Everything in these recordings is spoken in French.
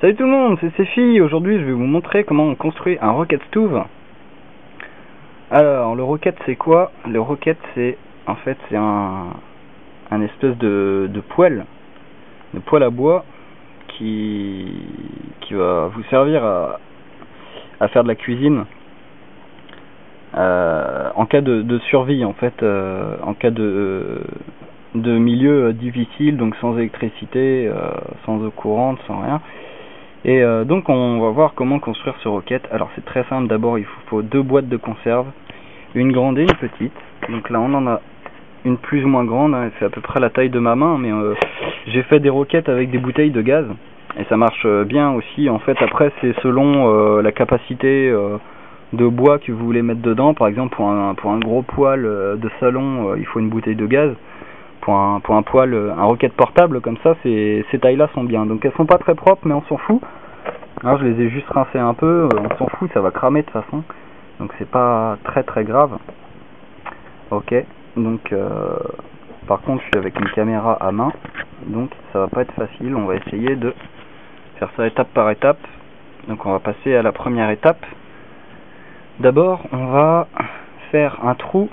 Salut tout le monde, c'est Sefi. Aujourd'hui je vais vous montrer comment on construit un rocket stove. Alors le rocket c'est quoi? Le rocket c'est en fait c'est un espèce de poêle à bois qui va vous servir à faire de la cuisine en cas de survie, en fait, en cas de milieu difficile, donc sans électricité, sans eau courante, sans rien. Et donc on va voir comment construire ce rocket. Alors c'est très simple, d'abord il vous faut 2 boîtes de conserve, une grande et une petite. Donc là on en a une plus ou moins grande, hein, c'est à peu près la taille de ma main, mais j'ai fait des roquettes avec des bouteilles de gaz et ça marche bien aussi. En fait après c'est selon la capacité de bois que vous voulez mettre dedans. Par exemple pour un gros poêle de salon il faut une bouteille de gaz. Pour un poêle, un rocket portable comme ça, ces tailles là sont bien. Donc elles sont pas très propres mais on s'en fout. Alors je les ai juste rincées un peu, on s'en fout, ça va cramer de toute façon. Donc c'est pas très grave. Ok, donc par contre je suis avec une caméra à main, donc ça va pas être facile. On va essayer de faire ça étape par étape. Donc on va passer à la première étape. D'abord on va faire un trou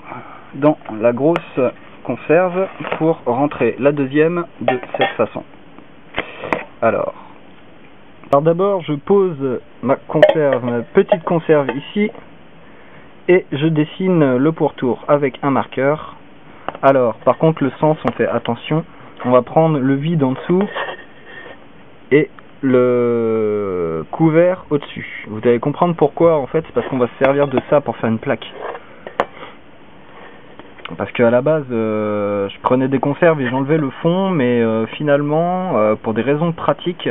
dans la grosse conserve pour rentrer la deuxième de cette façon. Alors d'abord je pose ma petite conserve ici et je dessine le pourtour avec un marqueur. Alors par contre le sens, on fait attention, on va prendre le vide en dessous et le couvert au-dessus. Vous allez comprendre pourquoi. En fait c'est parce qu'on va se servir de ça pour faire une plaque. Parce qu'à la base, je prenais des conserves et j'enlevais le fond, mais finalement, pour des raisons pratiques,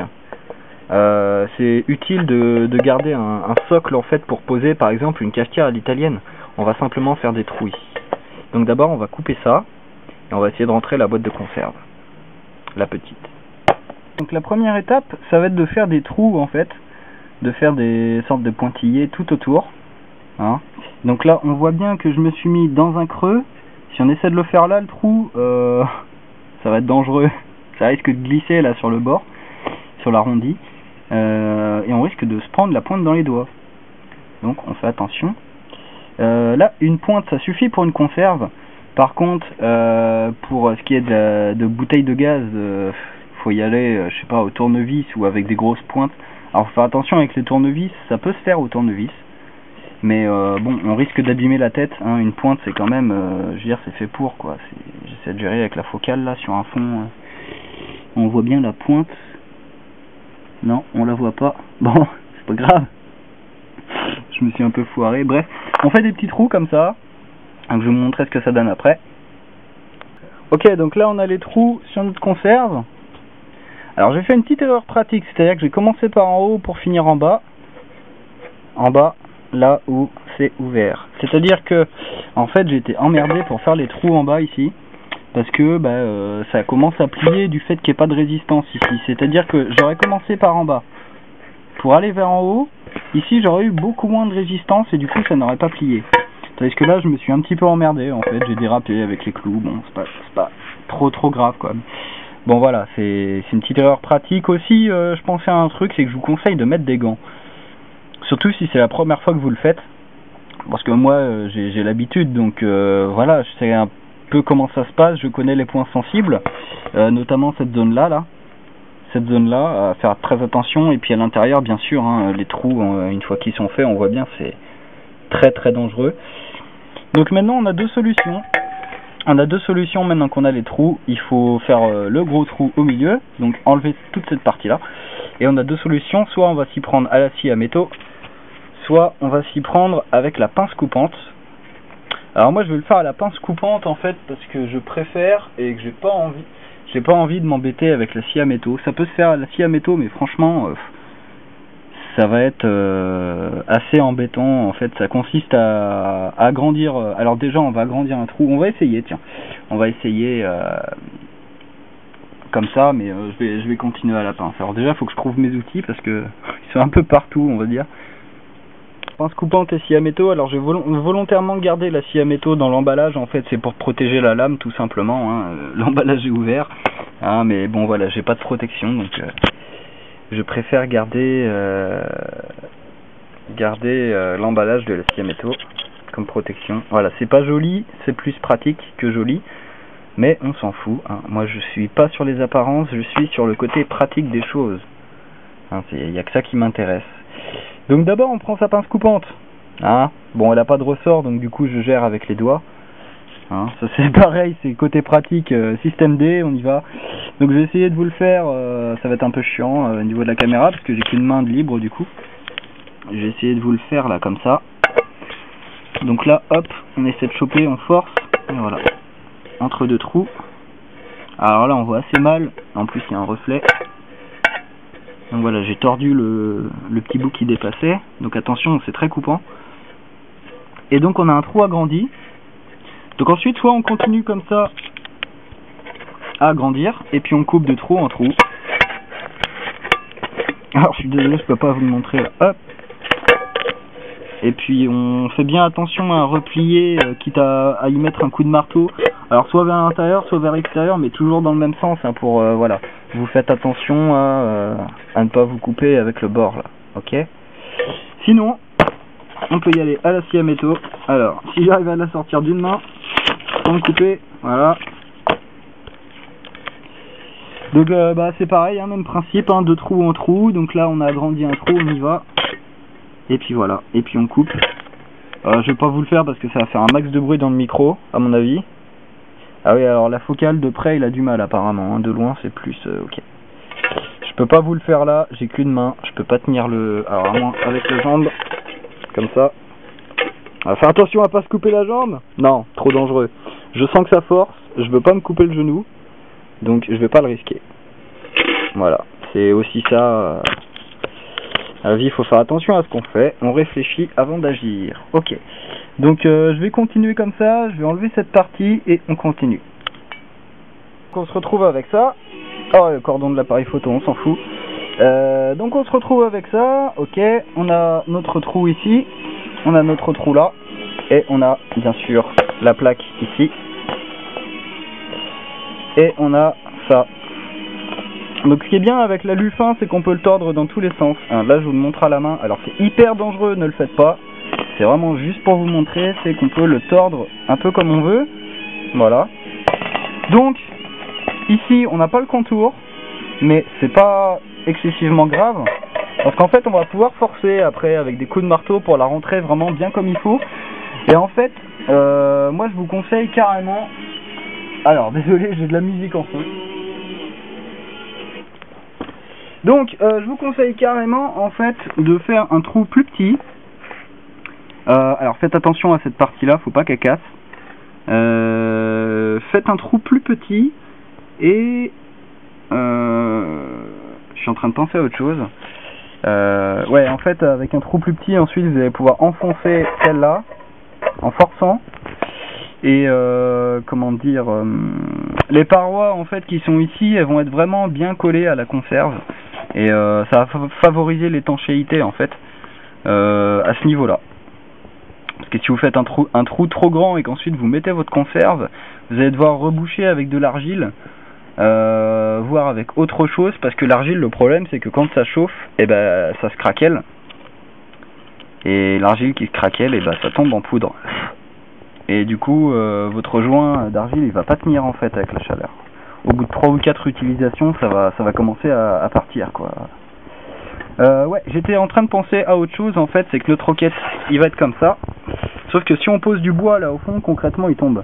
c'est utile de garder un socle en fait pour poser par exemple une cafetière à l'italienne. On va simplement faire des trous ici. Donc d'abord on va couper ça, et on va essayer de rentrer la boîte de conserve, la petite. Donc la première étape, ça va être de faire des trous en fait, de faire des sortes de pointillés tout autour. Hein. Donc là on voit bien que je me suis mis dans un creux. Si on essaie de le faire là, le trou, ça va être dangereux. Ça risque de glisser là sur le bord, sur l'arrondi, et on risque de se prendre la pointe dans les doigts. Donc on fait attention. Là, une pointe, ça suffit pour une conserve. Par contre, pour ce qui est de bouteilles de gaz, faut y aller, je sais pas, au tournevis ou avec des grosses pointes. Alors faut faire attention avec les tournevis, ça peut se faire au tournevis. Mais bon, on risque d'abîmer la tête, hein. Une pointe c'est quand même, je veux dire, c'est fait pour quoi. J'essaie de gérer avec la focale là sur un fond. On voit bien la pointe. Non, on la voit pas. Bon, c'est pas grave. Je me suis un peu foiré. Bref, on fait des petits trous comme ça. Donc je vais vous montrer ce que ça donne après. Ok, donc là on a les trous sur notre conserve. Alors j'ai fait une petite erreur pratique, c'est-à-dire que j'ai commencé par en haut pour finir en bas. En bas. Là où c'est ouvert. C'est-à-dire que en fait j'ai été emmerdé pour faire les trous en bas ici, parce que ça commence à plier du fait qu'il n'y ait pas de résistance ici. C'est-à-dire que j'aurais commencé par en bas pour aller vers en haut. Ici j'aurais eu beaucoup moins de résistance et du coup ça n'aurait pas plié. Tandis que là je me suis un petit peu emmerdé en fait, j'ai dérapé avec les clous. Bon, c'est pas trop grave quoi. Bon voilà, c'est une petite erreur pratique aussi. Je pensais à un truc, c'est que je vous conseille de mettre des gants. Surtout si c'est la première fois que vous le faites, parce que moi j'ai l'habitude, donc voilà, je sais un peu comment ça se passe, je connais les points sensibles, notamment cette zone là, à faire très attention. Et puis à l'intérieur bien sûr, hein, les trous, une fois qu'ils sont faits, on voit bien, c'est très dangereux. Donc maintenant on a deux solutions. Maintenant qu'on a les trous, il faut faire le gros trou au milieu, donc enlever toute cette partie là. Et on a deux solutions, soit on va s'y prendre à la scie à métaux, soit on va s'y prendre avec la pince coupante. Alors moi je vais le faire à la pince coupante en fait, parce que je préfère et que j'ai pas envie de m'embêter avec la scie à métaux. Ça peut se faire à la scie à métaux, mais franchement ça va être assez embêtant en fait. Ça consiste à agrandir. Alors déjà on va agrandir un trou, on va essayer, tiens, comme ça, mais je vais continuer à la pince. Alors déjà il faut que je trouve mes outils parce que ils sont un peu partout, on va dire. Pince coupante et scie à métaux. Alors j'ai volontairement gardé la scie à métaux dans l'emballage, en fait c'est pour protéger la lame tout simplement, hein. L'emballage est ouvert, hein, mais bon voilà, j'ai pas de protection, donc je préfère garder l'emballage de l'acier métaux comme protection. Voilà, c'est pas joli, c'est plus pratique que joli, mais on s'en fout, hein. Moi je suis pas sur les apparences, je suis sur le côté pratique des choses, hein, il n'y a que ça qui m'intéresse. Donc d'abord on prend sa pince coupante, hein. Bon, elle a pas de ressort, donc du coup je gère avec les doigts, hein. Ça c'est pareil, c'est côté pratique, système D, on y va. Donc je vais essayer de vous le faire, ça va être un peu chiant au niveau de la caméra parce que j'ai qu'une main de libre du coup. Je vais essayer de vous le faire là comme ça. Donc là hop, on essaie de choper, on force, et voilà, entre deux trous. Alors là on voit assez mal, en plus il y a un reflet. Donc voilà, j'ai tordu le petit bout qui dépassait, donc attention, c'est très coupant. Et donc on a un trou agrandi. Donc ensuite soit on continue comme ça à agrandir, et puis on coupe de trou en trou. Alors je suis désolé, je peux pas vous le montrer là. Hop. Et puis on fait bien attention à replier, quitte à y mettre un coup de marteau. Alors soit vers l'intérieur, soit vers l'extérieur, mais toujours dans le même sens, hein, pour voilà. Vous faites attention à ne pas vous couper avec le bord là, ok. Sinon, on peut y aller à la scie à métaux. Alors, si j'arrive à la sortir d'une main, sans me couper, voilà. Donc bah c'est pareil, hein, même principe, hein, de trou en trou. Donc là on a agrandi un trou, on y va. Et puis voilà, et puis on coupe. Je vais pas vous le faire parce que ça va faire un max de bruit dans le micro, à mon avis. Ah oui, alors la focale de près il a du mal apparemment, hein, de loin c'est plus ok. Je peux pas vous le faire là, j'ai qu'une main, je peux pas tenir le... Alors à moins avec la jambe, comme ça. Faire attention à pas se couper la jambe. Non, trop dangereux. Je sens que ça force, je veux pas me couper le genou, donc je vais pas le risquer. Voilà, c'est aussi ça. À la vie, il faut faire attention à ce qu'on fait, on réfléchit avant d'agir. Ok, donc je vais continuer comme ça, je vais enlever cette partie et on continue. Donc on se retrouve avec ça. Oh, le cordon de l'appareil photo, on s'en fout. Donc on se retrouve avec ça, ok, on a notre trou ici, on a notre trou là, et on a bien sûr la plaque ici, et on a ça. Donc ce qui est bien avec l'alu fin, c'est qu'on peut le tordre dans tous les sens. Hein, là je vous le montre à la main, alors c'est hyper dangereux, ne le faites pas. C'est vraiment juste pour vous montrer, c'est qu'on peut le tordre un peu comme on veut. Voilà. Donc ici on n'a pas le contour, mais c'est pas excessivement grave. Parce qu'en fait on va pouvoir forcer après avec des coups de marteau pour la rentrer vraiment bien comme il faut. Et en fait, moi je vous conseille carrément... Alors désolé, j'ai de la musique en fond. Donc je vous conseille carrément en fait de faire un trou plus petit. Alors faites attention à cette partie là, faut pas qu'elle casse. Faites un trou plus petit et je suis en train de penser à autre chose. Ouais, en fait avec un trou plus petit, ensuite vous allez pouvoir enfoncer celle-là en forçant. Et comment dire, les parois en fait qui sont ici, elles vont être vraiment bien collées à la conserve. Et ça va favoriser l'étanchéité en fait à ce niveau là. Parce que si vous faites un trou trop grand et qu'ensuite vous mettez votre conserve, vous allez devoir reboucher avec de l'argile, voire avec autre chose, parce que l'argile, le problème c'est que quand ça chauffe, et ben ça se craquelle. Et l'argile qui se craquelle, et ben ça tombe en poudre. Et du coup votre joint d'argile il va pas tenir en fait avec la chaleur. Au bout de 3 ou 4 utilisations, ça va commencer à partir quoi. Ouais, j'étais en train de penser à autre chose en fait, c'est que notre roquette il va être comme ça. Sauf que si on pose du bois là au fond, concrètement il tombe.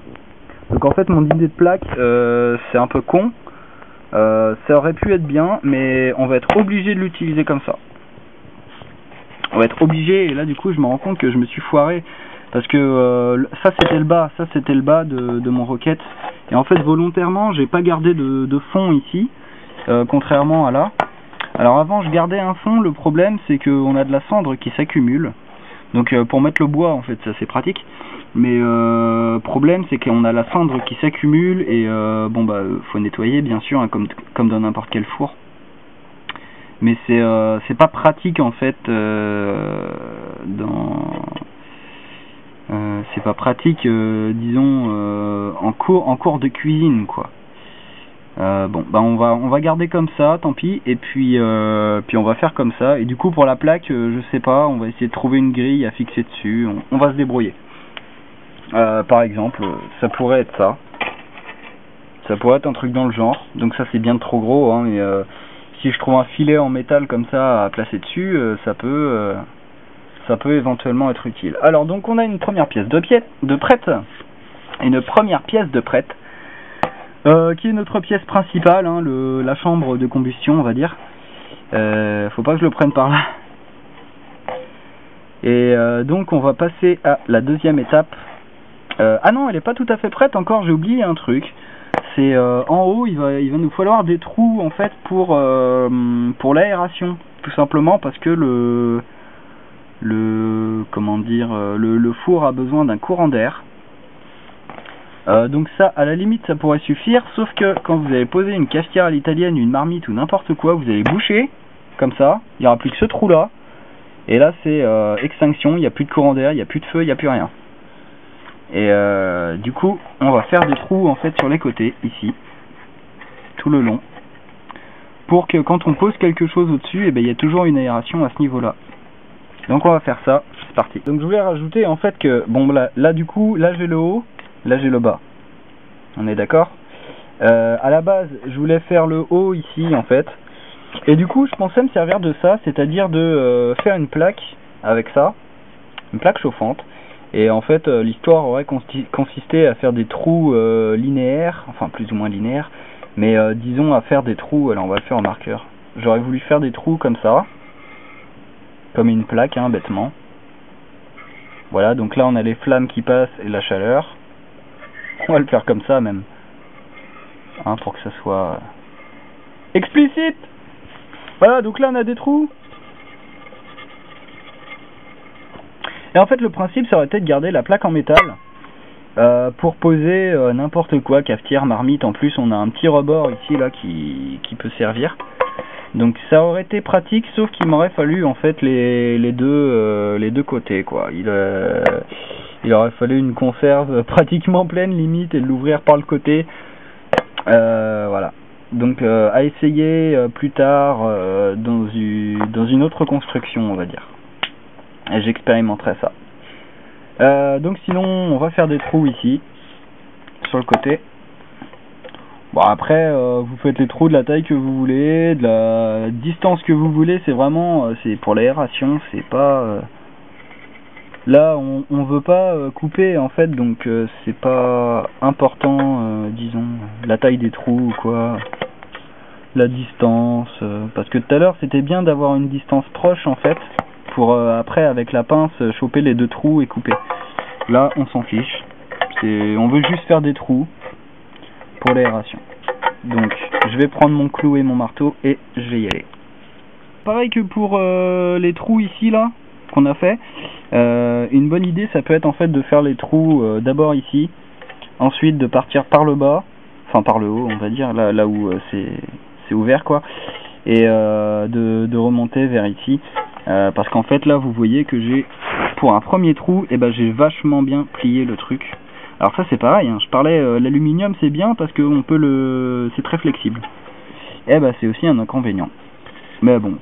Donc en fait mon idée de plaque c'est un peu con. Ça aurait pu être bien, mais on va être obligé de l'utiliser comme ça. On va être obligé, et là du coup je me rends compte que je me suis foiré. Parce que ça c'était le bas, de mon roquette. Et en fait volontairement j'ai pas gardé de fond ici, contrairement à là. Alors avant je gardais un fond, le problème c'est qu'on a de la cendre qui s'accumule. Donc pour mettre le bois en fait ça c'est pratique. Mais problème c'est qu'on a la cendre qui s'accumule et bon bah faut nettoyer bien sûr, hein, comme dans n'importe quel four. Mais c'est pas pratique en fait c'est pas pratique disons en cours de cuisine quoi. Bon, bah on va garder comme ça, tant pis, et puis on va faire comme ça, et du coup pour la plaque, je sais pas, on va essayer de trouver une grille à fixer dessus, on va se débrouiller. Par exemple, ça pourrait être ça. Ça pourrait être un truc dans le genre, donc ça c'est bien trop gros, hein, mais si je trouve un filet en métal comme ça à placer dessus, ça peut éventuellement être utile. Alors donc on a une première pièce de prête, une première pièce de prête, qui est notre pièce principale, hein, la chambre de combustion, on va dire. Faut pas que je le prenne par là. Et donc on va passer à la deuxième étape. Ah non, elle est pas tout à fait prête encore, j'ai oublié un truc. C'est en haut, il va nous falloir des trous en fait pour l'aération, tout simplement parce que comment dire, le four a besoin d'un courant d'air. Donc ça, à la limite, ça pourrait suffire, sauf que quand vous allez poser une cafetière à l'italienne, une marmite ou n'importe quoi, vous allez boucher, comme ça, il n'y aura plus que ce trou-là, et là c'est extinction, il n'y a plus de courant d'air, il n'y a plus de feu, il n'y a plus rien. Et du coup, on va faire des trous en fait sur les côtés, ici, tout le long, pour que quand on pose quelque chose au-dessus, il y a toujours une aération à ce niveau-là. Donc on va faire ça, c'est parti. Donc je voulais rajouter en fait que, bon là du coup, là j'ai le haut, là j'ai le bas. On est d'accord? À la base, je voulais faire le haut ici en fait. Et du coup, je pensais me servir de ça, c'est-à-dire de faire une plaque avec ça, une plaque chauffante. Et en fait, l'histoire aurait consisté à faire des trous linéaires, enfin plus ou moins linéaires, mais disons à faire des trous, alors on va le faire en marqueur. J'aurais voulu faire des trous comme ça, comme une plaque, hein, bêtement. Voilà, donc là on a les flammes qui passent et la chaleur. On va le faire comme ça même, hein, pour que ça soit explicite. Voilà, donc là on a des trous. Et en fait le principe ça aurait été de garder la plaque en métal pour poser n'importe quoi, cafetière, marmite. En plus on a un petit rebord ici là qui peut servir. Donc ça aurait été pratique, sauf qu'il m'aurait fallu en fait les deux côtés quoi. Il aurait fallu une conserve pratiquement pleine limite et de l'ouvrir par le côté. Voilà. Donc à essayer plus tard dans une autre construction, on va dire. Et j'expérimenterai ça. Donc sinon on va faire des trous ici sur le côté. Bon après vous faites les trous de la taille que vous voulez, de la distance que vous voulez, c'est vraiment c'est pour l'aération, c'est pas là on veut pas couper en fait, donc c'est pas important disons la taille des trous ou quoi, la distance parce que tout à l'heure c'était bien d'avoir une distance proche en fait pour après avec la pince choper les deux trous et couper. Là on s'en fiche, on veut juste faire des trous pour l'aération. Donc je vais prendre mon clou et mon marteau et je vais y aller. Pareil que pour les trous ici là qu'on a fait, une bonne idée ça peut être en fait de faire les trous d'abord ici, ensuite de partir par le bas, enfin par le haut on va dire, là où c'est ouvert quoi, et de remonter vers ici, parce qu'en fait là vous voyez que j'ai pour un premier trou, j'ai vachement bien plié le truc. Alors ça c'est pareil, hein. Je parlais l'aluminium c'est bien parce que c'est très flexible. C'est aussi un inconvénient. Mais bon,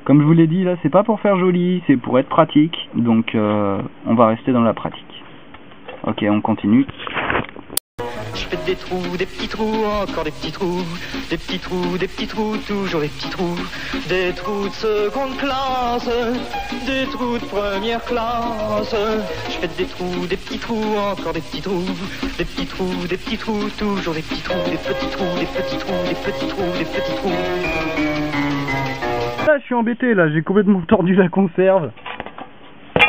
comme je vous l'ai dit là, c'est pas pour faire joli, c'est pour être pratique. Donc on va rester dans la pratique. Ok, on continue. Je fais des trous, des petits trous, encore des petits trous, des petits trous, des petits trous, toujours des petits trous, des trous de seconde classe, des trous de première classe. Je fais des trous, des petits trous, encore des petits trous, des petits trous, des petits trous, toujours des petits trous, des petits trous, des petits trous, des petits trous, des petits trous. Là je suis embêté, là j'ai complètement tordu la conserve.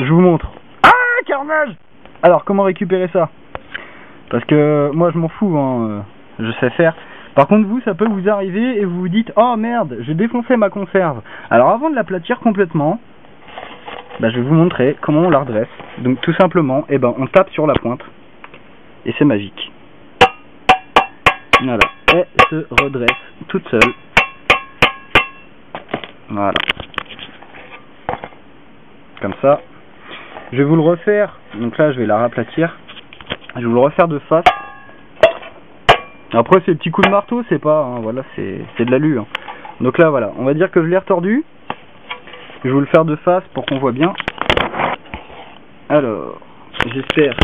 Je vous montre. Ah, carnage! Alors comment récupérer ça? Parce que moi je m'en fous, hein, je sais faire. Par contre vous, ça peut vous arriver et vous vous dites oh merde, j'ai défoncé ma conserve. Alors avant de l'aplatir complètement, je vais vous montrer comment on la redresse. Donc tout simplement, on tape sur la pointe et c'est magique. Voilà, elle se redresse toute seule. Voilà. Comme ça. Je vais vous le refaire, donc là je vais la raplatir. Je vais vous le refaire de face. Après ces petits coups de marteau, c'est pas, hein, voilà, c'est de l'alu. Hein. Donc là voilà, on va dire que je l'ai retordu. Je vais vous le faire de face pour qu'on voit bien. Alors, j'espère.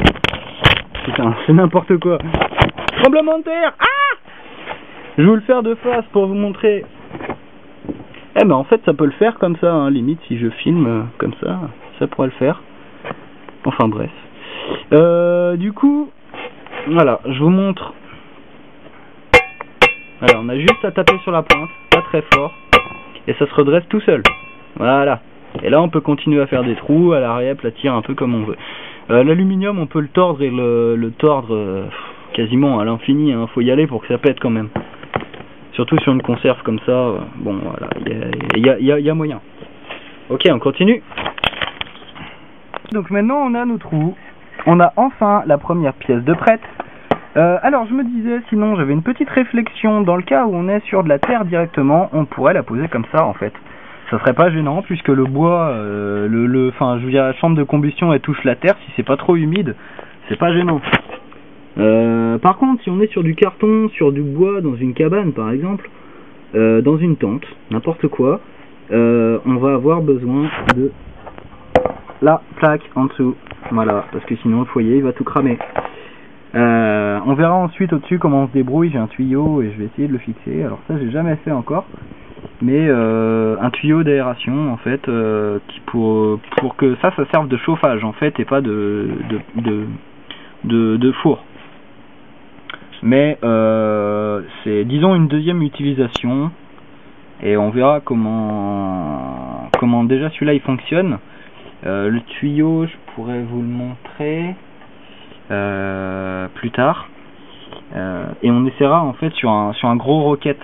Putain, c'est n'importe quoi. Tremblement de terre. Ah! Je vais vous le faire de face pour vous montrer. Eh ben en fait ça peut le faire comme ça, hein, limite si je filme comme ça pourrait le faire. Enfin bref. Du coup, voilà, je vous montre. Alors on a juste à taper sur la pointe, pas très fort, et ça se redresse tout seul. Voilà. Et là on peut continuer à faire des trous, à l'arrière, platir un peu comme on veut. L'aluminium on peut le tordre et le tordre quasiment à l'infini, hein. Faut y aller pour que ça pète quand même. Surtout sur une conserve comme ça, bon voilà, il y a moyen. Ok, on continue. Donc maintenant on a nos trous, on a enfin la première pièce de prête. Alors je me disais, sinon j'avais une petite réflexion, dans le cas où on est sur de la terre directement, on pourrait la poser comme ça en fait. Ça serait pas gênant puisque le bois, enfin je veux dire la chambre de combustion elle touche la terre, si c'est pas trop humide, c'est pas gênant. Par contre, si on est sur du carton, sur du bois, dans une cabane par exemple, dans une tente, n'importe quoi, on va avoir besoin de la plaque en dessous, voilà, parce que sinon le foyer il va tout cramer. On verra ensuite au-dessus comment on se débrouille, j'ai un tuyau et je vais essayer de le fixer, alors ça j'ai jamais fait encore, mais un tuyau d'aération en fait, qui pour que ça serve de chauffage en fait et pas de four. Mais c'est disons une deuxième utilisation et on verra comment déjà celui-là il fonctionne. Le tuyau je pourrais vous le montrer plus tard, et on essaiera en fait sur un gros roquette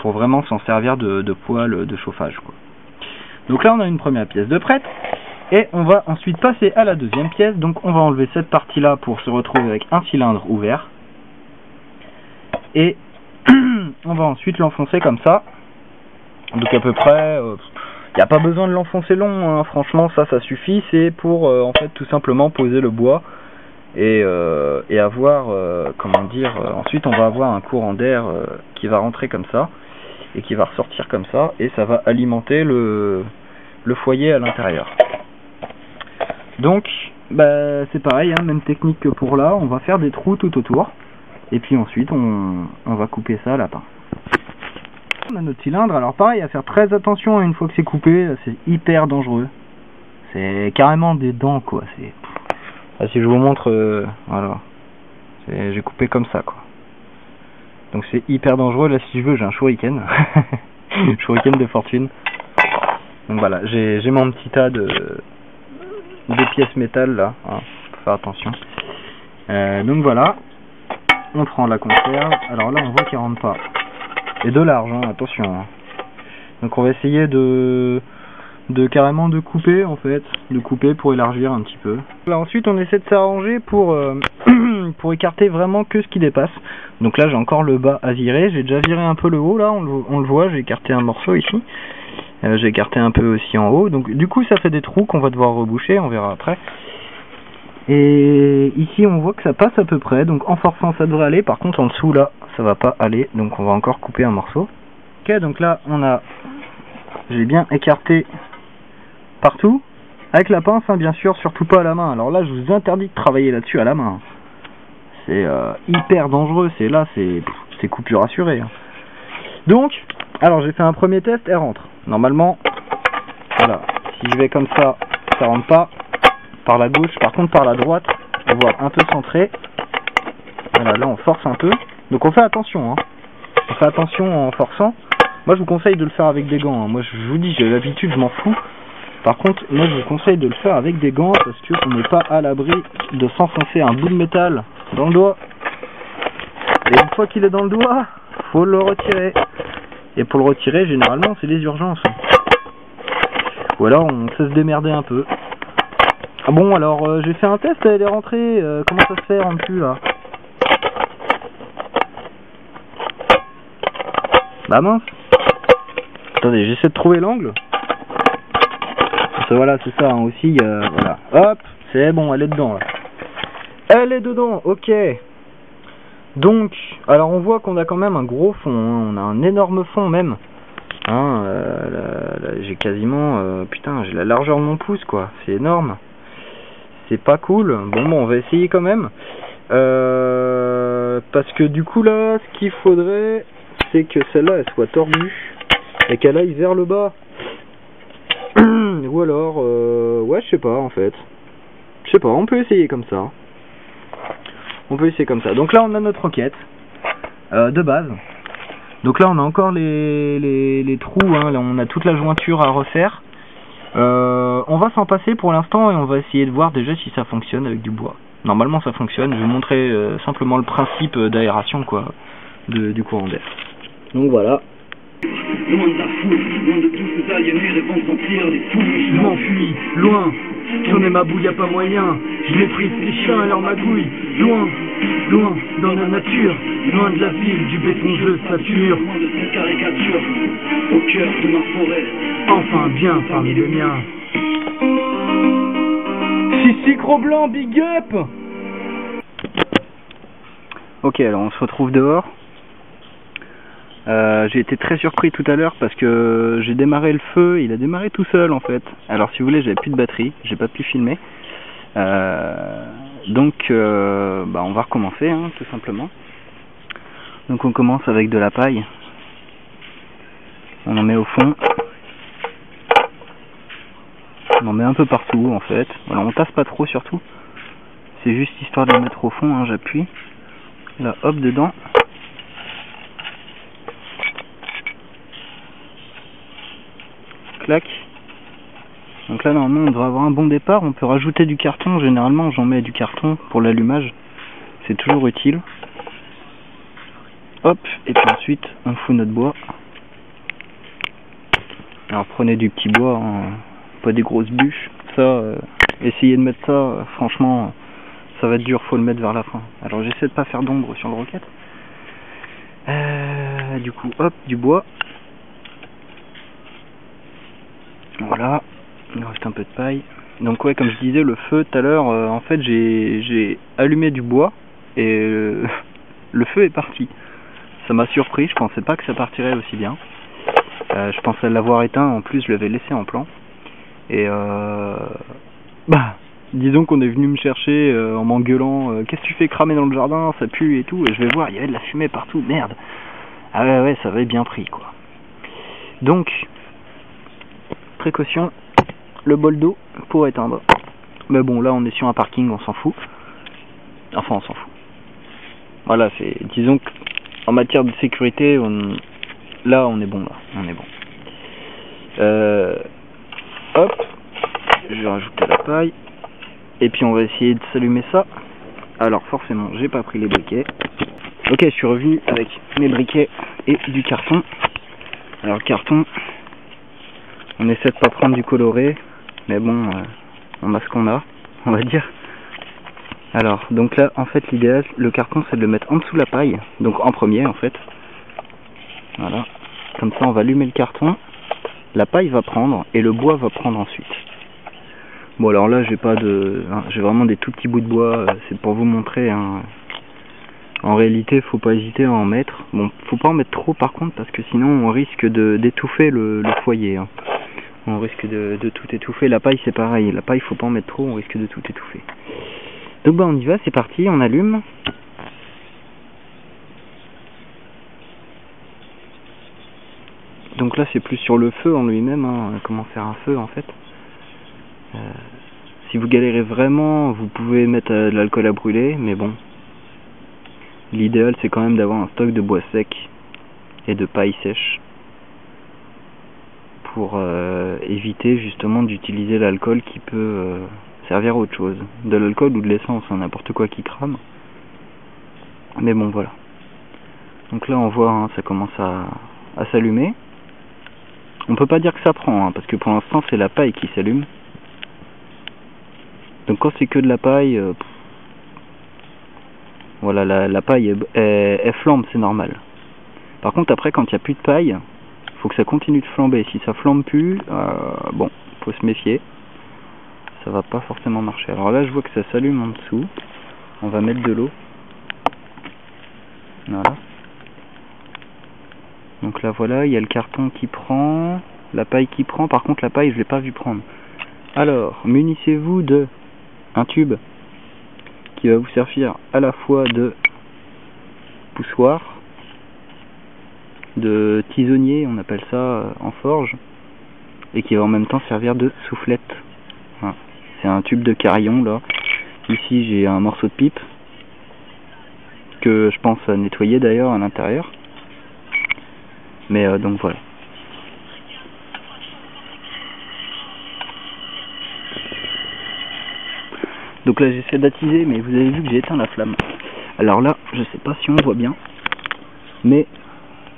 pour vraiment s'en servir de poêle de chauffage quoi. Donc là on a une première pièce de prête et on va ensuite passer à la deuxième pièce. Donc on va enlever cette partie là pour se retrouver avec un cylindre ouvert. Et on va ensuite l'enfoncer comme ça. Donc à peu près, il n'y a pas besoin de l'enfoncer long, hein. Franchement ça suffit, c'est pour en fait tout simplement poser le bois et avoir, comment dire, ensuite on va avoir un courant d'air qui va rentrer comme ça et qui va ressortir comme ça et ça va alimenter le foyer à l'intérieur. Donc bah, c'est pareil, hein, même technique que pour là, on va faire des trous tout autour. Et puis ensuite on va couper ça à la pince. On a notre cylindre, alors pareil à faire très attention une fois que c'est coupé, c'est hyper dangereux. C'est carrément des dents quoi. Ah, si je vous montre, voilà, j'ai coupé comme ça quoi. Donc c'est hyper dangereux, là si je veux j'ai un shuriken, shuriken de fortune. Donc voilà, j'ai mon petit tas de pièces métal là, hein, faut faire attention. Donc voilà. On prend la conserve, alors là on voit qu'il rentre pas. Et de l'argent, attention. Hein. Donc on va essayer de carrément de couper en fait, de couper pour élargir un petit peu. Là ensuite on essaie de s'arranger pour écarter vraiment que ce qui dépasse. Donc là j'ai encore le bas à virer, j'ai déjà viré un peu le haut là, on le voit, j'ai écarté un morceau ici. J'ai écarté un peu aussi en haut, donc du coup ça fait des trous qu'on va devoir reboucher, on verra après. Et ici on voit que ça passe à peu près, donc en forçant ça devrait aller, par contre en dessous là ça va pas aller, donc on va encore couper un morceau. Ok, donc là j'ai bien écarté partout, avec la pince hein, bien sûr, surtout pas à la main. Alors là je vous interdis de travailler là-dessus à la main, c'est hyper dangereux, c'est coupure assurée. Hein. Donc, alors j'ai fait un premier test, elle rentre, normalement, voilà, si je vais comme ça, ça rentre pas. Par la gauche, par contre par la droite, on va un peu centré. Voilà, là on force un peu. Donc on fait attention, hein. On fait attention en forçant. Moi je vous conseille de le faire avec des gants. Hein. Moi je vous dis, j'ai l'habitude, je m'en fous. Par contre, moi je vous conseille de le faire avec des gants parce qu'on n'est pas à l'abri de s'enfoncer un bout de métal dans le doigt. Et une fois qu'il est dans le doigt, faut le retirer. Et pour le retirer, généralement c'est les urgences. Ou alors on sait se démerder un peu. Ah bon, alors j'ai fait un test, elle est rentrée, comment ça se fait en dessus là? Bah mince. Attendez, j'essaie de trouver l'angle. Voilà, c'est ça, hein, aussi, voilà. Hop, c'est bon, elle est dedans là. Elle est dedans, ok. Donc, alors on voit qu'on a quand même un gros fond, hein. On a un énorme fond même. Hein, j'ai quasiment, putain, j'ai la largeur de mon pouce quoi, c'est énorme. C'est pas cool. Bon, on va essayer quand même. Parce que du coup là, ce qu'il faudrait, c'est que celle-là elle soit tordue et qu'elle aille vers le bas. Ou alors, ouais, je sais pas en fait. Je sais pas, on peut essayer comme ça. On peut essayer comme ça. Donc là, on a notre roquette de base. Donc là, on a encore les trous. Hein. Là, on a toute la jointure à refaire. On va s'en passer pour l'instant et on va essayer de voir déjà si ça fonctionne avec du bois. Normalement, ça fonctionne. Je vais vous montrer simplement le principe d'aération quoi, du courant d'air. Donc voilà. Loin de la foule, loin de tous ces aliénés rêvant de sentir des fous. Je m'enfuis, loin, tourner ma bouille y'a pas moyen. Je méprise les chiens et leurs magouilles. Loin, loin, dans la nature. Loin de la ville, du béton je sature. Loin de cette caricature, au cœur de ma forêt. Enfin bien parmi les miens. Sissi Cro-Blanc, big up. Ok, alors on se retrouve dehors. J'ai été très surpris tout à l'heure parce que j'ai démarré le feu, il a démarré tout seul en fait. Alors si vous voulez, j'avais plus de batterie, j'ai pas pu filmer. Donc on va recommencer hein, tout simplement. Donc on commence avec de la paille. On en met au fond. On en met un peu partout en fait. Voilà, on tasse pas trop surtout. C'est juste histoire de la mettre au fond, hein, j'appuie. Là, hop, dedans. Clac. Donc là normalement on devrait avoir un bon départ. On peut rajouter du carton. Généralement j'en mets du carton pour l'allumage. C'est toujours utile. Hop. Et puis ensuite on fout notre bois. Alors prenez du petit bois, hein, pas des grosses bûches. Ça, essayez de mettre ça. Franchement, ça va être dur. Faut le mettre vers la fin. Alors j'essaie de pas faire d'ombre sur le roquette. Du coup hop, du bois. Voilà, il reste un peu de paille. Donc ouais, comme je disais, le feu tout à l'heure, en fait j'ai allumé du bois et le feu est parti. Ça m'a surpris, je pensais pas que ça partirait aussi bien. Je pensais l'avoir éteint, en plus je l'avais laissé en plan. Et disons qu'on est venu me chercher en m'engueulant, qu'est-ce que tu fais cramer dans le jardin, ça pue et tout. Et je vais voir, il y avait de la fumée partout, merde. Ah ouais, ça avait bien pris quoi. Donc... précaution, le bol d'eau pour éteindre. Mais bon, là on est sur un parking, on s'en fout. Enfin, on s'en fout. Voilà, c'est, disons qu'en matière de sécurité, là on est bon, là, on est bon. Hop, je vais rajouter la paille. Et puis on va essayer de s'allumer ça. Alors forcément, j'ai pas pris les briquets. Ok, je suis revenu avec mes briquets et du carton. Alors carton... on essaie de pas prendre du coloré, mais bon, on a ce qu'on a, on va dire. Alors, donc là, en fait, l'idéal, le carton, c'est de le mettre en dessous de la paille, donc en premier, en fait. Voilà. Comme ça, on va allumer le carton, la paille va prendre, et le bois va prendre ensuite. Bon, alors là, j'ai pas de... j'ai vraiment des tout petits bouts de bois, c'est pour vous montrer, hein. En réalité, faut pas hésiter à en mettre. Bon, faut pas en mettre trop, par contre, parce que sinon, on risque d'étouffer le foyer, hein. On risque de tout étouffer. La paille c'est pareil, la paille faut pas en mettre trop, on risque de tout étouffer. Donc on y va, c'est parti, on allume. Donc là c'est plus sur le feu en lui-même, hein, comment faire un feu en fait. Si vous galérez vraiment, vous pouvez mettre de l'alcool à brûler, mais bon. L'idéal c'est quand même d'avoir un stock de bois sec et de paille sèche. Pour éviter justement d'utiliser l'alcool qui peut servir à autre chose. De l'alcool ou de l'essence, hein, n'importe quoi qui crame. Mais bon, voilà. Donc là, on voit, hein, ça commence à s'allumer. On peut pas dire que ça prend, hein, parce que pour l'instant, c'est la paille qui s'allume. Donc quand c'est que de la paille, voilà, la paille, elle flambe, c'est normal. Par contre, après, quand il n'y a plus de paille, faut que ça continue de flamber. Si ça flambe plus, bon, faut se méfier. Ça va pas forcément marcher. Alors là, je vois que ça s'allume en dessous. On va mettre de l'eau. Voilà. Donc là voilà, il y a le carton qui prend, la paille qui prend. Par contre la paille je l'ai pas vu prendre. Alors, munissez-vous de un tube qui va vous servir à la fois de poussoir, de tisonnier, on appelle ça en forge, et qui va en même temps servir de soufflette. Voilà. C'est un tube de carillon là. Ici j'ai un morceau de pipe que je pense à nettoyer d'ailleurs à l'intérieur. Mais donc voilà. Donc là j'essaie d'attiser, mais vous avez vu que j'ai éteint la flamme. Alors là, je sais pas si on voit bien, mais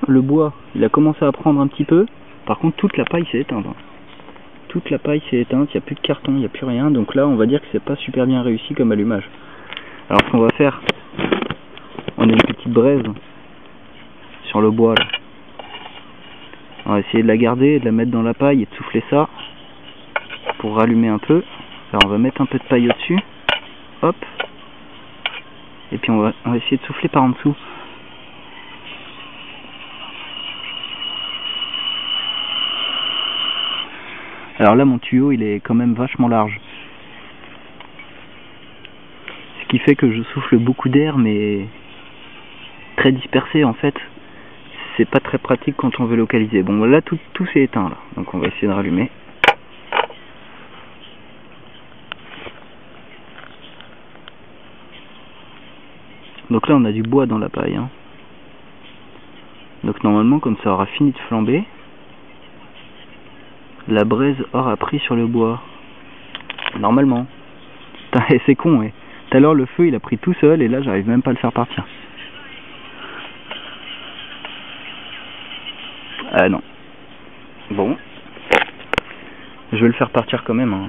le bois, il a commencé à prendre un petit peu. Par contre, toute la paille s'est éteinte. Toute la paille s'est éteinte, il n'y a plus de carton, il n'y a plus rien. Donc là, on va dire que c'est pas super bien réussi comme allumage. Alors ce qu'on va faire, on a une petite braise sur le bois là. On va essayer de la garder, de la mettre dans la paille et de souffler ça pour rallumer un peu. Alors on va mettre un peu de paille au-dessus. Hop. Et puis on va essayer de souffler par en dessous. Alors là mon tuyau il est quand même vachement large. Ce qui fait que je souffle beaucoup d'air mais très dispersé en fait. C'est pas très pratique quand on veut localiser. Bon là tout s'est éteint là. Donc on va essayer de rallumer. Donc là on a du bois dans la paille. Hein. Donc normalement quand ça aura fini de flamber, la braise aura pris sur le bois. Normalement. C'est con, ouais. Tout à l'heure le feu il a pris tout seul et là j'arrive même pas à le faire partir. Ah non. Bon. Je vais le faire partir quand même. Hein.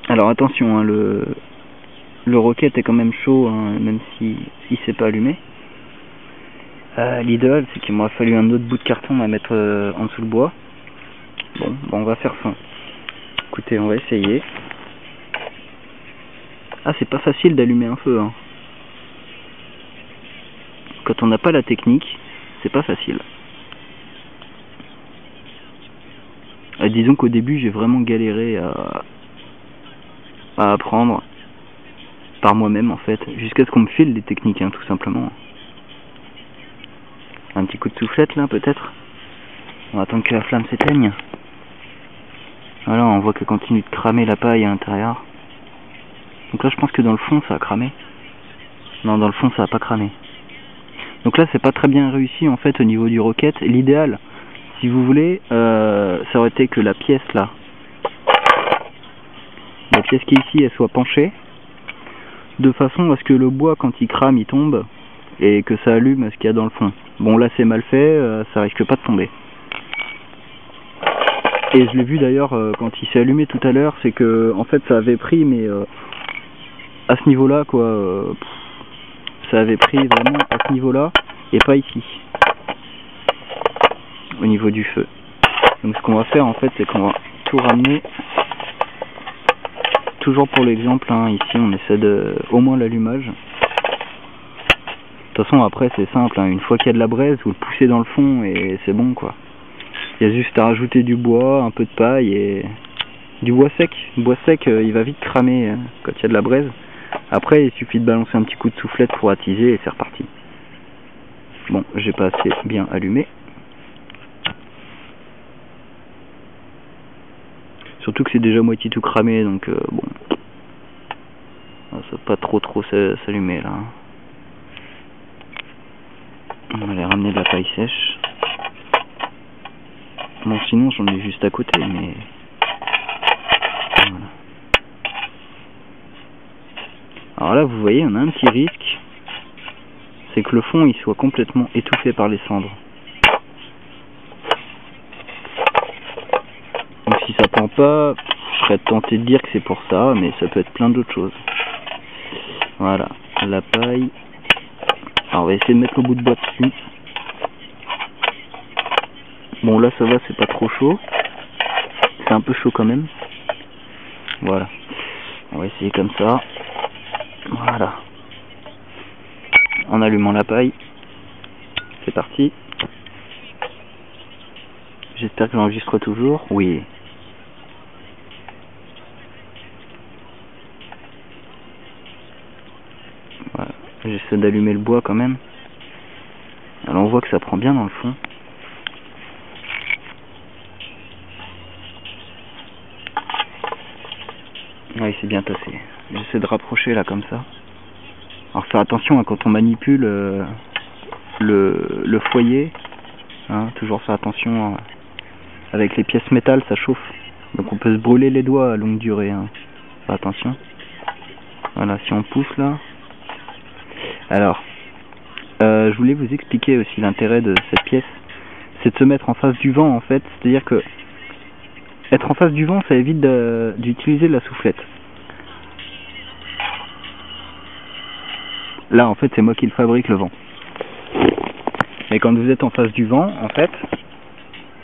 Alors attention, hein, le roquette est quand même chaud, hein, même si c'est pas allumé. L'idéal c'est qu'il m'aurait fallu un autre bout de carton à mettre en dessous le bois. Bon, on va faire ça. Écoutez, on va essayer. Ah, c'est pas facile d'allumer un feu. Hein. Quand on n'a pas la technique, c'est pas facile. Disons qu'au début j'ai vraiment galéré à apprendre par moi-même en fait, jusqu'à ce qu'on me file des techniques, hein, tout simplement. Un petit coup de soufflette là peut-être. On va attendre que la flamme s'éteigne. Voilà, on voit qu'elle continue de cramer la paille à l'intérieur. Donc là je pense que dans le fond ça a cramé. Non, dans le fond ça a pas cramé. Donc là c'est pas très bien réussi en fait au niveau du roquette. L'idéal, si vous voulez, ça aurait été que la pièce là, la pièce qui est ici, elle soit penchée, de façon à ce que le bois quand il crame il tombe et que ça allume ce qu'il y a dans le fond. Bon là c'est mal fait, ça risque pas de tomber. Et je l'ai vu d'ailleurs quand il s'est allumé tout à l'heure, c'est que en fait ça avait pris, mais à ce niveau là quoi, ça avait pris vraiment à ce niveau là et pas ici, au niveau du feu. Donc ce qu'on va faire en fait c'est qu'on va tout ramener. Toujours pour l'exemple, hein, ici on essaie de au moins l'allumage. De toute façon après c'est simple, hein, une fois qu'il y a de la braise, vous le poussez dans le fond et c'est bon quoi. Il y a juste à rajouter du bois, un peu de paille et du bois sec. Le bois sec il va vite cramer quand il y a de la braise. Après il suffit de balancer un petit coup de soufflette pour attiser et c'est reparti. Bon, j'ai pas assez bien allumé. Surtout que c'est déjà moitié tout cramé, donc bon, ça va pas trop s'allumer là. On va aller ramener de la paille sèche. Bon, sinon j'en ai juste à côté, mais voilà. Alors là vous voyez, on a un petit risque, c'est que le fond il soit complètement étouffé par les cendres. Donc si ça prend pas, je serais tenté de dire que c'est pour ça, mais ça peut être plein d'autres choses. Voilà, la paille. Alors on va essayer de mettre le bout de bois dessus. Bon là ça va, c'est pas trop chaud. C'est un peu chaud quand même. Voilà. On va essayer comme ça. Voilà. En allumant la paille. C'est parti. J'espère que j'enregistre toujours. Oui. Voilà. J'essaie d'allumer le bois quand même. Alors on voit que ça prend bien dans le fond. Oui, c'est bien tassé. J'essaie de rapprocher là comme ça. Alors faire attention hein, quand on manipule le foyer. Hein, toujours faire attention avec les pièces métal, ça chauffe. Donc on peut se brûler les doigts à longue durée. Hein. Faire attention. Voilà, si on pousse là. Alors, je voulais vous expliquer aussi l'intérêt de cette pièce. C'est de se mettre en face du vent en fait. C'est-à-dire que être en face du vent, ça évite d'utiliser la soufflette. Là, en fait, c'est moi qui le fabrique, le vent. Mais quand vous êtes en face du vent, en fait...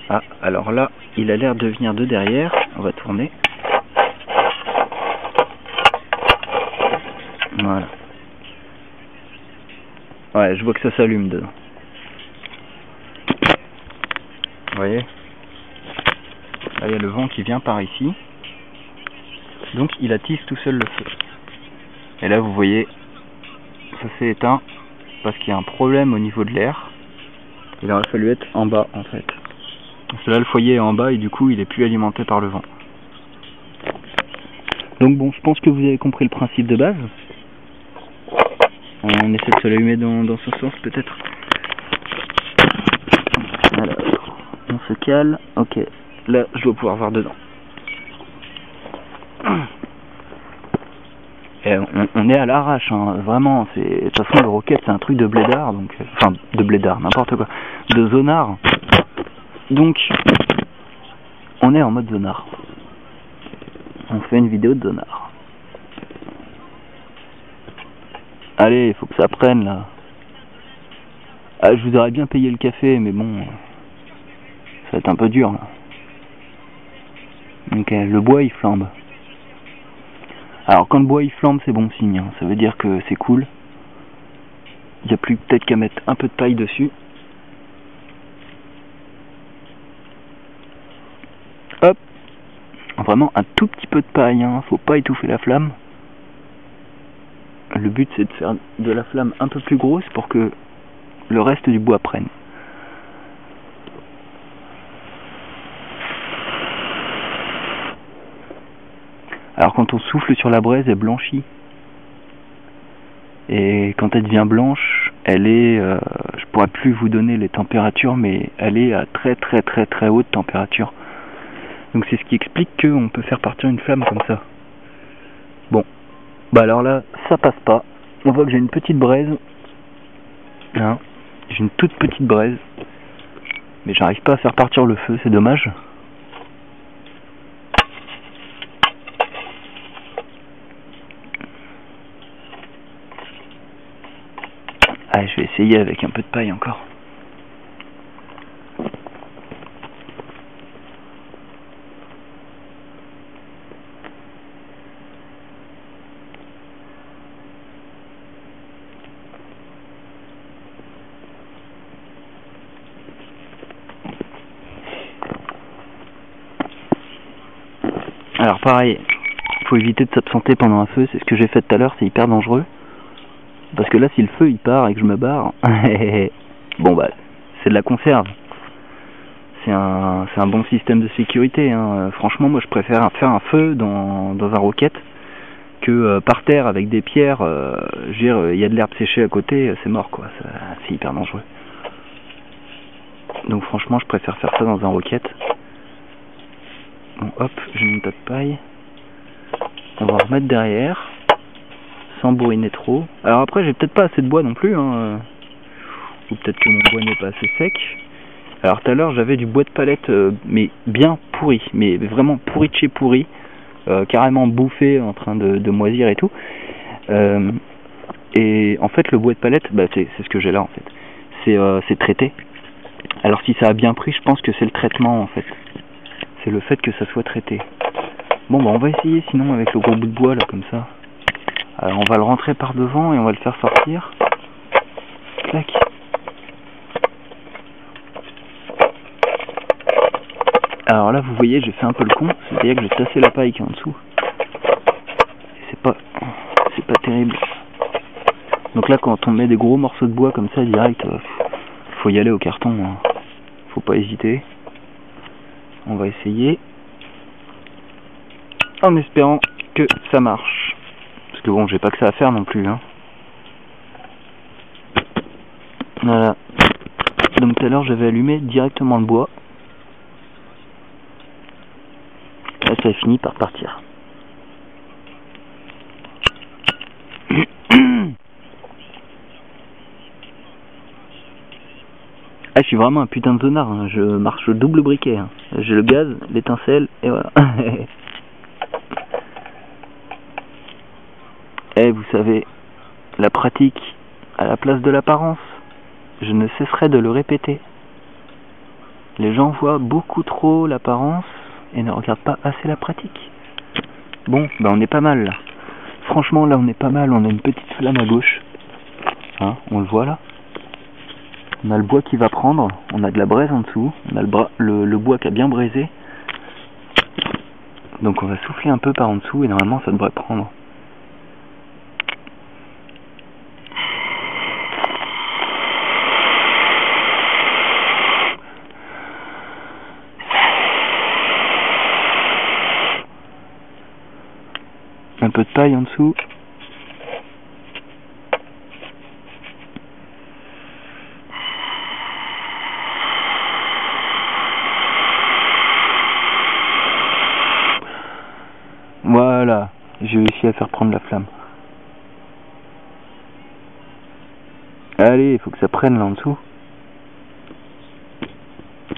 Ah, alors là, il a l'air de venir de derrière. On va tourner. Voilà. Ouais, je vois que ça s'allume dedans. Vous voyez ? Là, il y a le vent qui vient par ici. Donc, il attise tout seul le feu. Et là, vous voyez, ça s'est éteint parce qu'il y a un problème au niveau de l'air. Il aurait fallu être en bas, en fait. Parce que là, le foyer est en bas et du coup, il est plus alimenté par le vent. Donc bon, je pense que vous avez compris le principe de base. On essaie de se l'allumer dans ce sens, peut-être. Alors, on se cale. Ok. Là, je dois pouvoir voir dedans. Et on est à l'arrache, hein. Vraiment. De toute façon, le roquette, c'est un truc de blédard, donc, enfin, de blédard, n'importe quoi, de zonard. Donc, on est en mode zonard. On fait une vidéo de zonard. Allez, il faut que ça prenne là. Ah, je vous aurais bien payé le café, mais bon, ça va être un peu dur là. Ok, le bois il flambe. Alors quand le bois il flambe, c'est bon signe, hein. Ça veut dire que c'est cool. Il n'y a plus peut-être qu'à mettre un peu de paille dessus. Hop. Vraiment un tout petit peu de paille, hein. Faut pas étouffer la flamme. Le but c'est de faire de la flamme un peu plus grosse pour que le reste du bois prenne. Alors quand on souffle sur la braise, elle blanchit. Et quand elle devient blanche, elle est... je pourrais plus vous donner les températures, mais elle est à très haute température. Donc c'est ce qui explique qu'on peut faire partir une flamme comme ça. Bon. Bah alors là, ça passe pas. On voit que j'ai une petite braise. Hein, j'ai une toute petite braise. Mais j'arrive pas à faire partir le feu, c'est dommage. Allez, je vais essayer avec un peu de paille encore. Alors pareil, il faut éviter de s'absenter pendant un feu, c'est ce que j'ai fait tout à l'heure, c'est hyper dangereux. Parce que là, si le feu il part et que je me barre, bon bah, c'est de la conserve. C'est un bon système de sécurité, hein. Franchement, moi je préfère faire un feu dans un roquette que par terre avec des pierres. Je veux dire, il y a de l'herbe séchée à côté, c'est mort quoi, c'est hyper dangereux. Donc franchement, je préfère faire ça dans un roquette. Bon, hop, j'ai mon tas de paille. On va remettre derrière. Sans bourriner trop. Alors après, j'ai peut-être pas assez de bois non plus, hein. Ou peut-être que mon bois n'est pas assez sec. Alors tout à l'heure, j'avais du bois de palette, mais bien pourri. Mais vraiment pourri de chez pourri. Carrément bouffé, en train de moisir et tout. Et en fait, le bois de palette, bah, c'est ce que j'ai là en fait. C'est traité. Alors si ça a bien pris, je pense que c'est le traitement en fait. C'est le fait que ça soit traité. Bon bah on va essayer sinon avec le gros bout de bois là comme ça. Alors on va le rentrer par devant et on va le faire sortir. Clac. Alors là vous voyez j'ai fait un peu le con, c'est-à-dire que j'ai tassé la paille qui est en dessous. C'est pas terrible. Donc là quand on met des gros morceaux de bois comme ça direct, faut y aller au carton, hein. Faut pas hésiter. On va essayer. En espérant que ça marche. Parce que bon, j'ai pas que ça à faire non plus, hein. Voilà. Donc tout à l'heure, j'avais allumé directement le bois. Là, ça a fini par partir. Ah, je suis vraiment un putain de zonard, hein. Je marche au double briquet, hein. J'ai le gaz, l'étincelle, et voilà. Et vous savez, la pratique à la place de l'apparence, je ne cesserai de le répéter. Les gens voient beaucoup trop l'apparence et ne regardent pas assez la pratique. Bon, ben on est pas mal là. Franchement là on est pas mal, on a une petite flamme à gauche. Hein, on le voit là. On a le bois qui va prendre, on a de la braise en dessous, on a le bois qui a bien braisé. Donc on va souffler un peu par en dessous et normalement ça devrait prendre. Un peu de paille en dessous. Voilà, j'ai réussi à faire prendre la flamme. Allez, il faut que ça prenne là en dessous.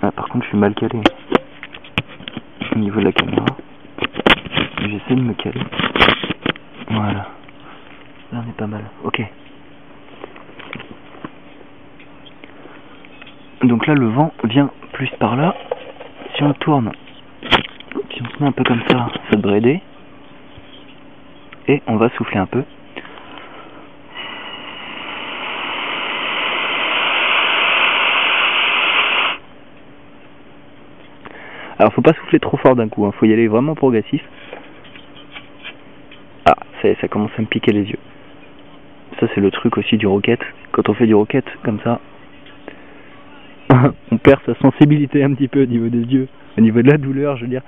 Ah, par contre, je suis mal calé au niveau de la caméra. J'essaie de me caler. Voilà. Là, on est pas mal. Ok. Donc là, le vent vient plus par là. Si on tourne, si on se met un peu comme ça, ça devrait aider. Et on va souffler un peu. Alors faut pas souffler trop fort d'un coup, hein. Faut y aller vraiment progressif. Ah, ça commence à me piquer les yeux. Ça c'est le truc aussi du rocket. Quand on fait du rocket comme ça, on perd sa sensibilité un petit peu au niveau des yeux, au niveau de la douleur je veux dire.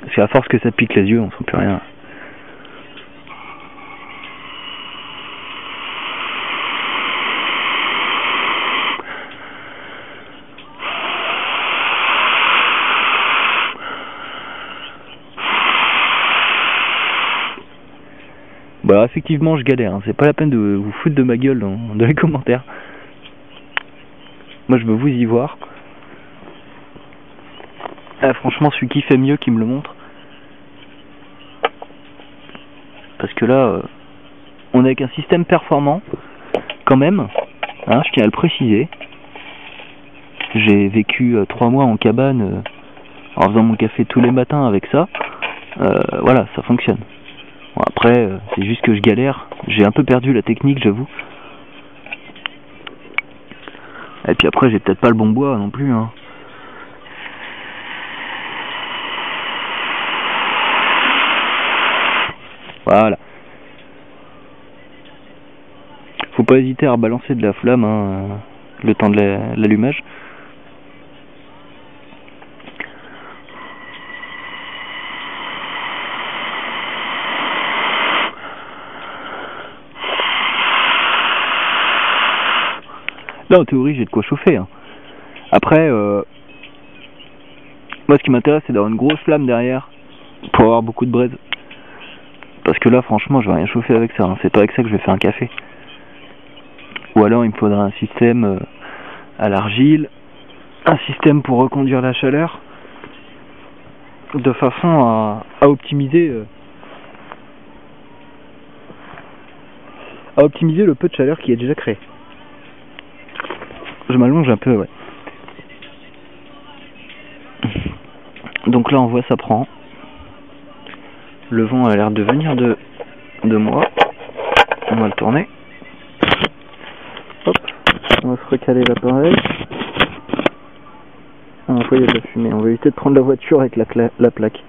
Parce qu'à force que ça pique les yeux, on sent plus rien. Bah alors, effectivement je galère, hein. C'est pas la peine de vous foutre de ma gueule dans les commentaires. Moi je veux vous y voir. Ah, franchement celui qui fait mieux qui me le montre. Parce que là on est avec un système performant quand même, hein, je tiens à le préciser. J'ai vécu 3 mois en cabane en faisant mon café tous les matins avec ça. Voilà, ça fonctionne. Bon, après, c'est juste que je galère. J'ai un peu perdu la technique, j'avoue. Et puis après, j'ai peut-être pas le bon bois non plus, hein. Voilà. Faut pas hésiter à rebalancer de la flamme, hein, le temps de l'allumage. Là, en théorie, j'ai de quoi chauffer, hein. Après, moi, ce qui m'intéresse, c'est d'avoir une grosse flamme derrière pour avoir beaucoup de braise. Parce que là, franchement, je vais rien chauffer avec ça, hein. C'est pas avec ça que je vais faire un café. Ou alors, il me faudra un système à l'argile, un système pour reconduire la chaleur, de façon à optimiser le peu de chaleur qui est déjà créé. Je m'allonge un peu, ouais. Donc là on voit ça prend. Le vent a l'air de venir de moi. On va le tourner. Hop, on va se recaler l'appareil. Ah, il y a de la fumée. On va éviter de prendre la voiture avec la plaque.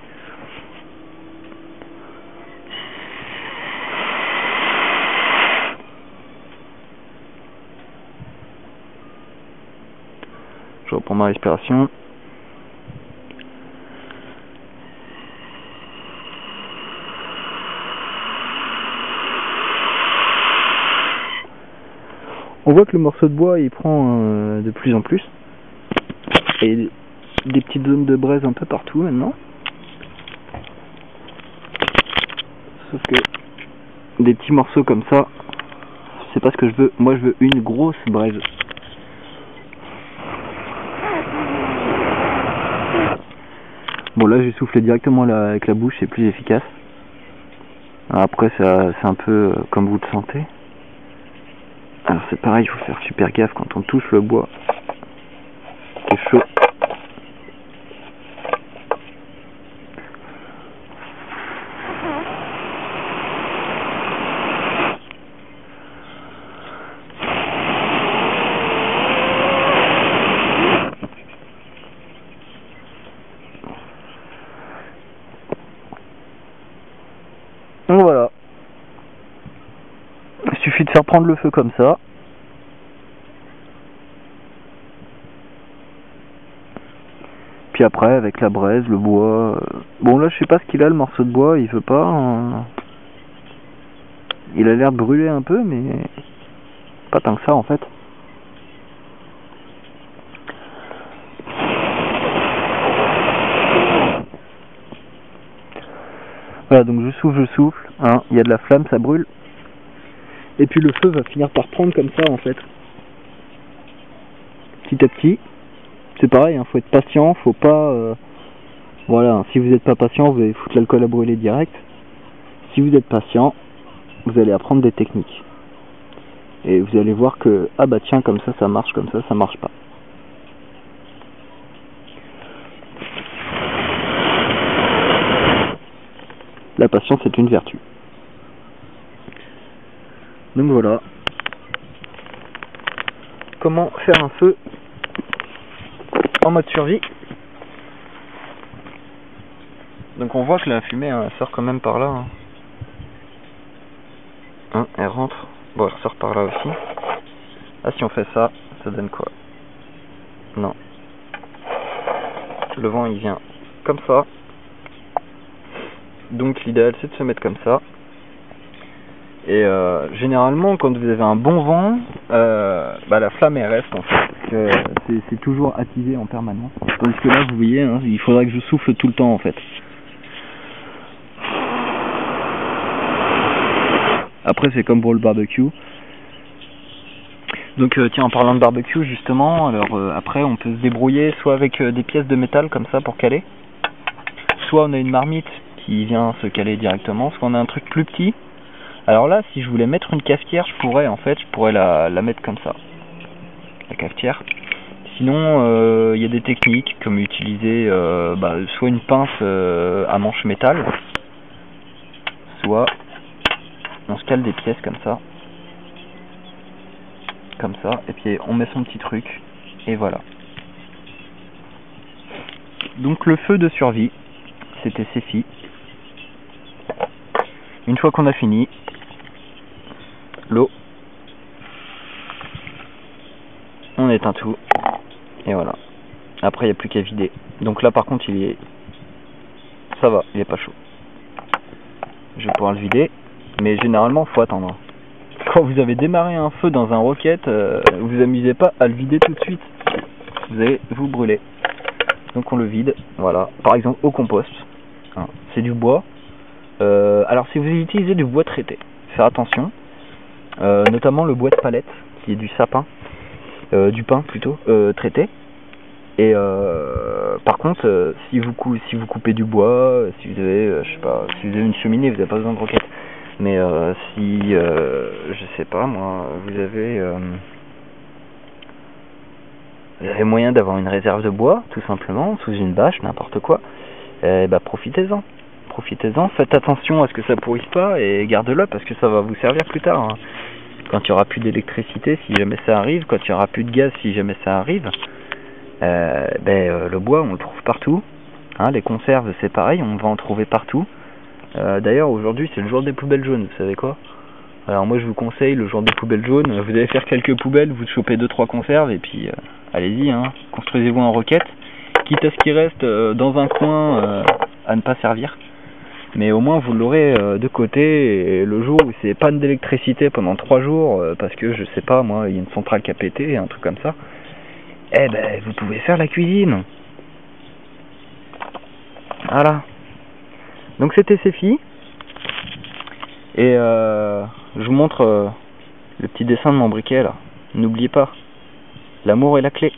Je reprends ma respiration. On voit que le morceau de bois il prend de plus en plus. Et des petites zones de braise un peu partout maintenant. Sauf que des petits morceaux comme ça, c'est pas ce que je veux. Moi je veux une grosse braise. Bon là j'ai soufflé directement avec la bouche, c'est plus efficace. Après c'est un peu comme vous le sentez. Alors c'est pareil, il faut faire super gaffe quand on touche le bois. C'est chaud. Donc voilà. Il suffit de faire prendre le feu comme ça. Puis après avec la braise, le bois. Bon là je sais pas ce qu'il a le morceau de bois, il veut pas. Il a l'air de brûler un peu mais pas tant que ça en fait. Voilà, donc je souffle, hein, il y a de la flamme, ça brûle. Et puis le feu va finir par prendre comme ça en fait. Petit à petit. C'est pareil, hein, faut être patient, faut pas... voilà, si vous n'êtes pas patient, vous allez foutre l'alcool à brûler direct. Si vous êtes patient, vous allez apprendre des techniques. Et vous allez voir que, ah bah tiens, comme ça marche, comme ça marche pas. La patience est une vertu. Donc voilà. Comment faire un feu en mode survie. Donc on voit que la fumée elle sort quand même par là. Hein, elle rentre. Bon, elle ressort par là aussi. Ah, si on fait ça, ça donne quoi? Non. Le vent il vient comme ça. Donc l'idéal c'est de se mettre comme ça. Et généralement quand vous avez un bon vent, la flamme elle reste en fait. C'est toujours attisé en permanence. Tandis que là vous voyez, hein, il faudrait que je souffle tout le temps en fait. Après c'est comme pour le barbecue. Donc tiens, en parlant de barbecue justement, alors après on peut se débrouiller soit avec des pièces de métal comme ça pour caler, soit on a une marmite qui vient se caler directement, soit on a un truc plus petit. Alors là si je voulais mettre une cafetière, je pourrais la mettre comme ça, la cafetière. Sinon il y a des techniques comme utiliser soit une pince à manche métal, soit on se cale des pièces comme ça, et puis on met son petit truc, et voilà. Donc le feu de survie, c'était Céfi. Une fois qu'on a fini, l'eau, on éteint tout, et voilà. Après il n'y a plus qu'à vider. Donc là par contre ça va, il est pas chaud. Je vais pouvoir le vider, mais généralement faut attendre. Quand vous avez démarré un feu dans un roquette, vous amusez pas à le vider tout de suite. Vous allez vous brûler. Donc on le vide, voilà. Par exemple au compost, hein, c'est du bois. Alors si vous utilisez du bois traité, faire attention. Notamment le bois de palette, qui est du sapin, du pin plutôt, traité. Et par contre, si vous coupez du bois, si vous avez, je sais pas, si vous avez une cheminée, vous n'avez pas besoin de roquette. Mais si, je sais pas moi, vous avez moyen d'avoir une réserve de bois, tout simplement, sous une bâche, n'importe quoi, profitez-en. profitez-en, faites attention à ce que ça pourrisse pas et gardez-le parce que ça va vous servir plus tard, hein. Quand il n'y aura plus d'électricité, si jamais ça arrive, quand il n'y aura plus de gaz, si jamais ça arrive, le bois on le trouve partout, hein, les conserves c'est pareil, on va en trouver partout. D'ailleurs aujourd'hui c'est le jour des poubelles jaunes, vous savez quoi? Alors moi je vous conseille le jour des poubelles jaunes, vous allez faire quelques poubelles, vous chopez 2-3 conserves et puis allez-y, hein, construisez-vous en roquette, quitte à ce qu'il reste dans un coin à ne pas servir. Mais au moins vous l'aurez de côté, et le jour où c'est panne d'électricité pendant 3 jours, parce que je sais pas moi, il y a une centrale qui a pété, un truc comme ça, vous pouvez faire la cuisine. Voilà. Donc c'était Céphie, et je vous montre le petit dessin de mon briquet là. N'oubliez pas, l'amour est la clé.